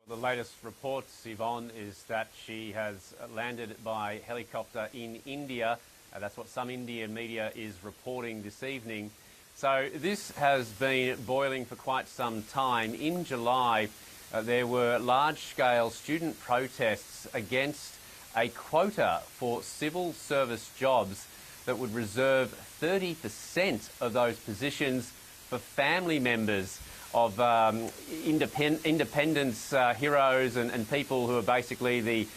The latest reports, Yvonne, is that she has landed by helicopter in India. That's what some Indian media is reporting this evening. So this has been boiling for quite some time. In July, there were large-scale student protests against a quota for civil service jobs that would reserve 30% of those positions for family members of independence heroes and people who are basically the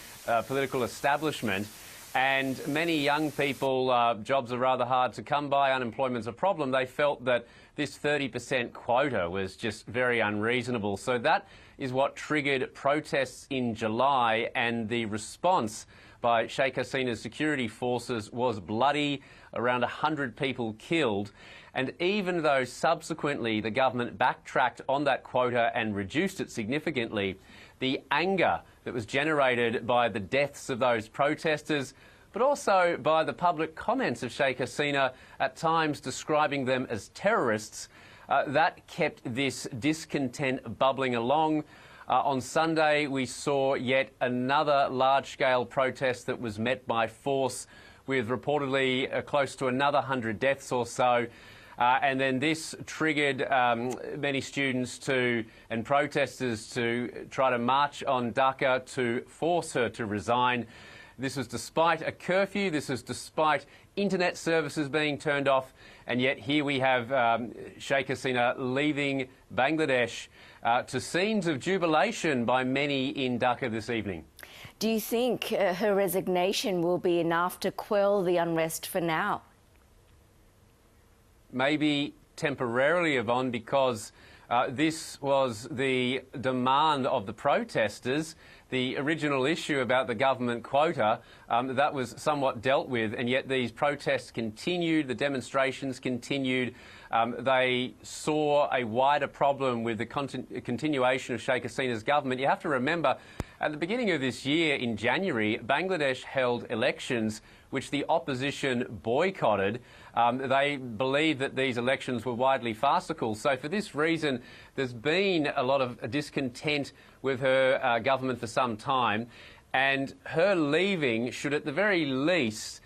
political establishment. And many young people, jobs are rather hard to come by, unemployment's a problem. They felt that this 30% quota was just very unreasonable. So that is what triggered protests in July, and the response by Sheikh Hasina's security forces was bloody, around 100 people killed. And even though subsequently the government backtracked on that quota and reduced it significantly, the anger that was generated by the deaths of those protesters, but also by the public comments of Sheikh Hasina, at times describing them as terrorists, that kept this discontent bubbling along. On Sunday, we saw yet another large-scale protest that was met by force, with reportedly close to another 100 deaths or so. And then this triggered many students and protesters to try to march on Dhaka to force her to resign. This was despite a curfew, this was despite internet services being turned off, and yet here we have Sheikh Hasina leaving Bangladesh to scenes of jubilation by many in Dhaka this evening. Do you think her resignation will be enough to quell the unrest for now? Maybe temporarily, Yvonne, because this was the demand of the protesters. The original issue about the government quota, that was somewhat dealt with, and yet these protests continued, the demonstrations continued. They saw a wider problem with the continuation of Sheikh Hasina's government. You have to remember, at the beginning of this year, in January, Bangladesh held elections which the opposition boycotted. They believe that these elections were widely farcical. So for this reason, there's been a lot of discontent with her government for some time, and her leaving should at the very least,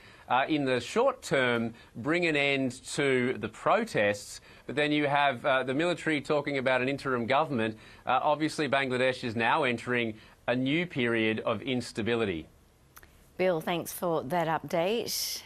in the short term, bring an end to the protests. But then you have the military talking about an interim government. Obviously, Bangladesh is now entering a new period of instability. Bill, thanks for that update.